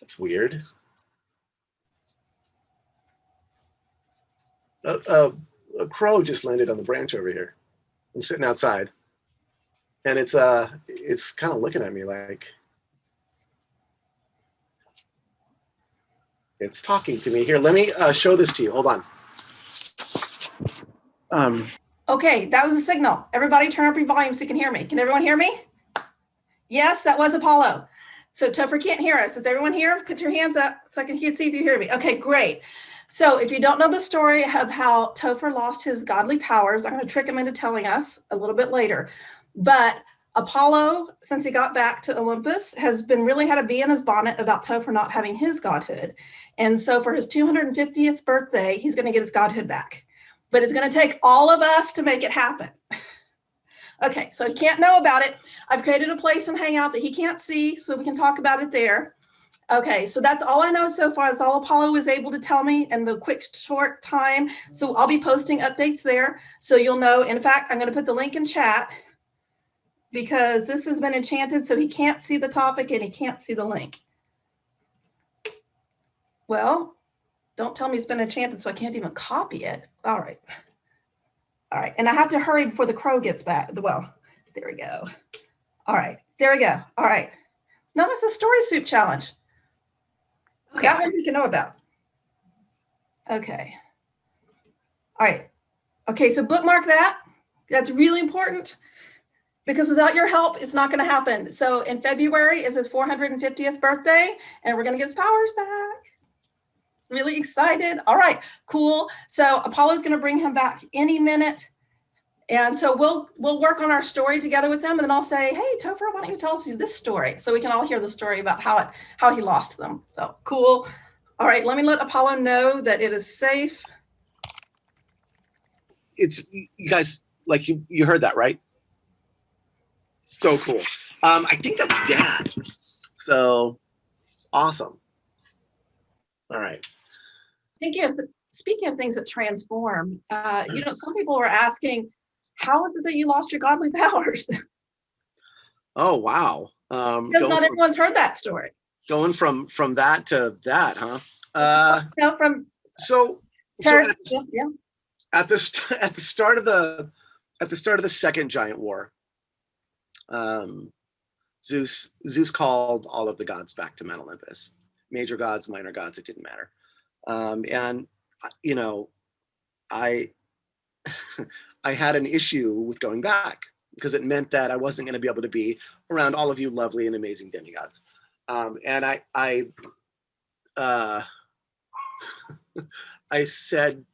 That's weird. A crow just landed on the branch over here. I'm sitting outside, and it's kind of looking at me like it's talking to me. Here, let me show this to you. Hold on. Okay, that was a signal. Everybody turn up your volume so you can hear me. Can everyone hear me? Yes, that was Apollo. So Topher can't hear us. Is everyone here? Put your hands up so I can see if you hear me. Okay, great. So if you don't know the story of how Topher lost his godly powers, I'm going to trick him into telling us a little bit later. But Apollo, since he got back to Olympus, has been really had a bee in his bonnet about Topher not having his godhood. And so for his 250th birthday, he's going to get his godhood back. But it's going to take all of us to make it happen. Okay, so he can't know about it. I've created a place in Hangout that he can't see, so we can talk about it there. Okay, so that's all I know so far. That's all Apollo was able to tell me in the quick, short time. So I'll be posting updates there, so you'll know. In fact, I'm going to put the link in chat because this has been enchanted, so he can't see the topic and he can't see the link. Well, don't tell me it's been enchanted, so I can't even copy it. All right. All right, and I have to hurry before the crow gets back. Well, there we go. All right, there we go. All right. Now it's a story soup challenge. Okay. That one you can know about. Okay. All right. Okay, so bookmark that. That's really important because without your help, it's not going to happen. So in February is his 450th birthday, and we're going to get his powers back. Really excited. All right, cool. So Apollo's going to bring him back any minute. And so we'll work on our story together with them, and then I'll say, hey, Topher, why don't you tell us this story so we can all hear the story about how he lost them. So cool. All right, let me let Apollo know that it is safe. It's you guys, like you heard that, right? So cool. I think that was Dad. So awesome. All right. Speaking of things that transform, some people were asking, how is it that you lost your godly powers? Oh, wow. Because not everyone's heard that story. Going from that to that, huh? At the start of the second giant war, Zeus called all of the gods back to Mount Olympus. Major gods, minor gods, it didn't matter. And you know, I had an issue with going back because it meant that I wasn't going to be able to be around all of you lovely and amazing demigods. And I said,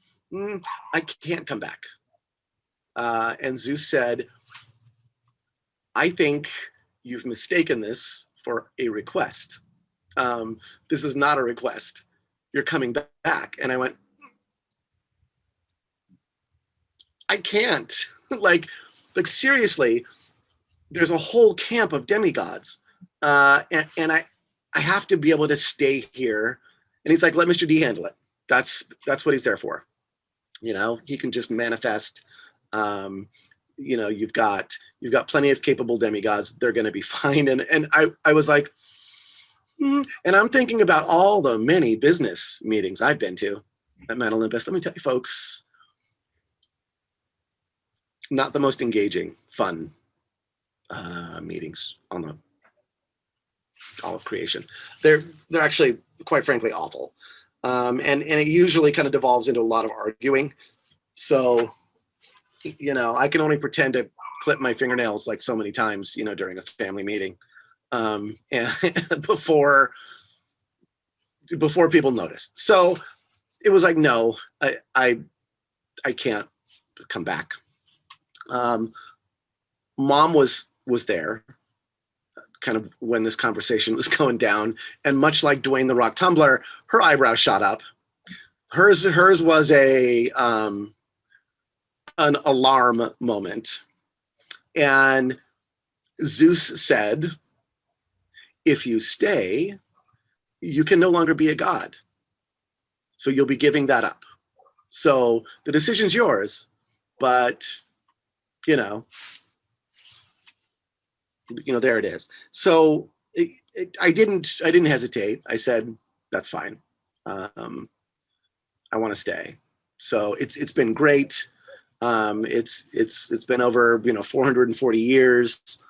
I can't come back. And Zeus said, I think you've mistaken this for a request. This is not a request. You're coming back. And I went, I can't. like seriously, there's a whole camp of demigods. And I have to be able to stay here. And he's like, let Mr. D handle it. That's what he's there for. You know, he can just manifest. You know, you've got plenty of capable demigods. They're going to be fine. And I was like, and I'm thinking about all the many business meetings I've been to at Mount Olympus. Let me tell you, folks, not the most engaging, fun meetings on all of creation. They're actually, quite frankly, awful. And it usually kind of devolves into a lot of arguing. So, you know, I can only pretend to clip my fingernails like so many times, you know, during a family meeting, and before people notice. So it was like, no, I can't come back. Mom was there kind of when this conversation was going down, and much like Dwayne the Rock Tumbler, her eyebrows shot up. Hers was an alarm moment. And Zeus said, if you stay, you can no longer be a god. So you'll be giving that up. So the decision's yours, but you know, there it is. So I didn't hesitate. I said, that's fine. I want to stay. So it's been great. It's been over 440 years.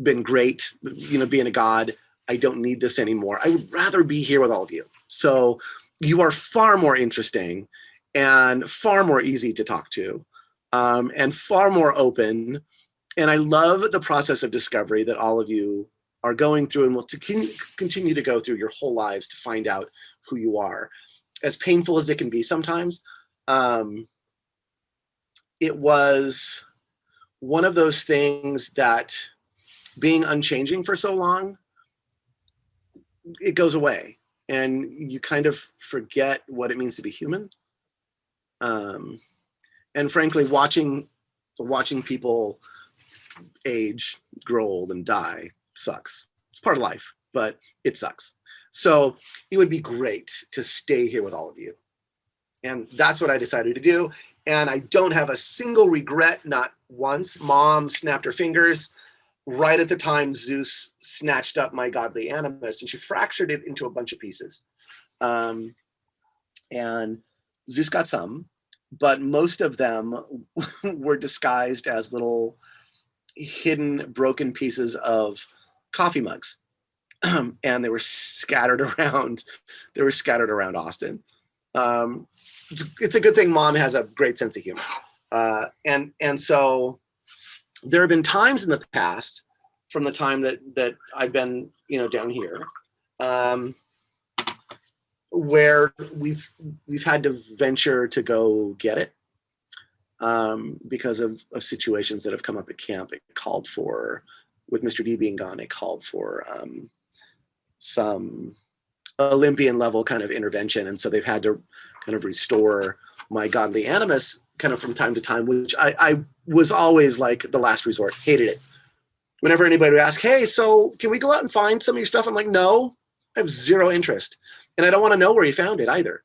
Been great, being a god. I don't need this anymore. I would rather be here with all of you. So you are far more interesting and far more easy to talk to, and far more open. And I love the process of discovery that all of you are going through and will continue to go through your whole lives to find out who you are. As painful as it can be sometimes, it was one of those things that, being unchanging for so long, it goes away and you kind of forget what it means to be human. And frankly, watching people age, grow old, and die sucks. It's part of life, but it sucks. So it would be great to stay here with all of you. And that's what I decided to do. And I don't have a single regret, not once. Mom snapped her fingers right at the time Zeus snatched up my godly animus, and she fractured it into a bunch of pieces. And Zeus got some, but most of them were disguised as little hidden broken pieces of coffee mugs. And they were scattered around. Austin. It's a good thing Mom has a great sense of humor. And so there have been times in the past, from the time that I've been, down here, where we've had to venture to go get it, because of situations that have come up at camp. It called for, with Mr. D being gone, it called for some Olympian level kind of intervention. And so they've had to kind of restore my godly animus kind of from time to time, which I was always like the last resort, hated it. Whenever anybody would ask, hey, so can we go out and find some of your stuff? I'm like, no, I have zero interest. And I don't want to know where you found it either.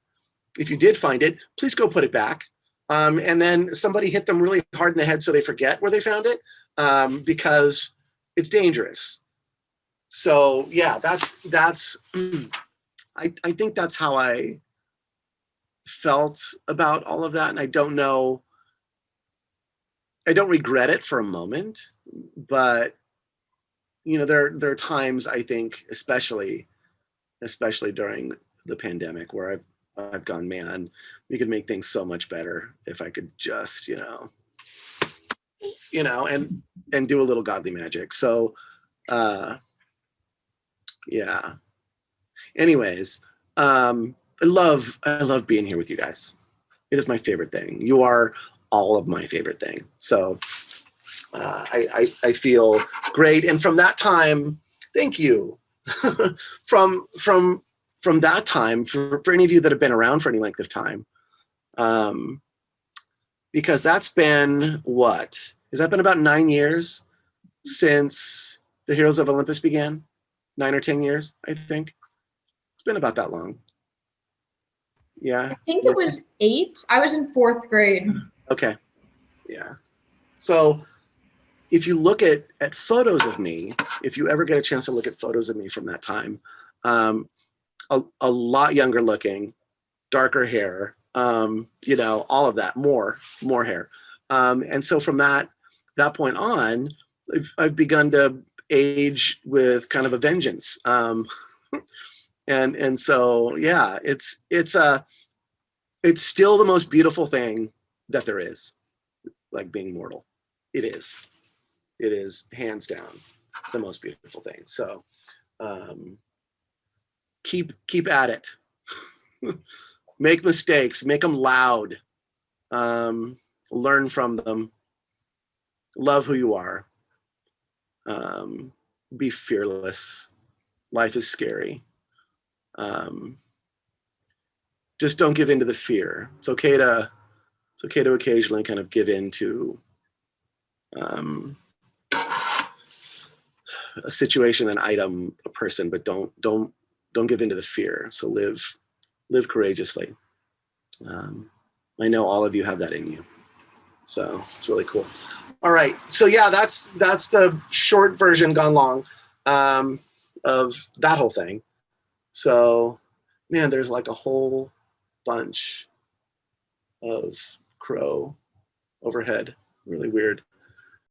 If you did find it, please go put it back. And then somebody hit them really hard in the head so they forget where they found it, because it's dangerous. So yeah, that's I think that's how I felt about all of that. And I don't regret it for a moment, but there are times, I think, especially during the pandemic, where I've gone, man, we could make things so much better if I could just, and do a little godly magic. So, yeah. Anyways, I love being here with you guys. It is my favorite thing. You are all of my favorite thing. So, I feel great. And from that time, thank you. from that time, for any of you that have been around for any length of time, because that's been has that been about 9 years since the Heroes of Olympus began? 9 or 10 years, I think. It's been about that long. Yeah. I think it was 8. I was in 4th grade. Okay. Yeah. So if you look at photos of me, if you ever get a chance to look at photos of me from that time, a lot younger looking, darker hair, all of that, more hair. And so from that point on, I've begun to age with kind of a vengeance. And so, yeah, it's still the most beautiful thing that there is, like being mortal. It is hands down the most beautiful thing. So, keep at it. Make mistakes, make them loud, learn from them, love who you are, be fearless. Life is scary. Just don't give in to the fear. It's okay to occasionally kind of give in to a situation, an item, a person, but don't give in to the fear. So live courageously. I know all of you have that in you. So it's really cool. All right. So yeah, that's the short version gone long. of that whole thing. So, man, there's like a whole bunch of crow overhead. Really weird.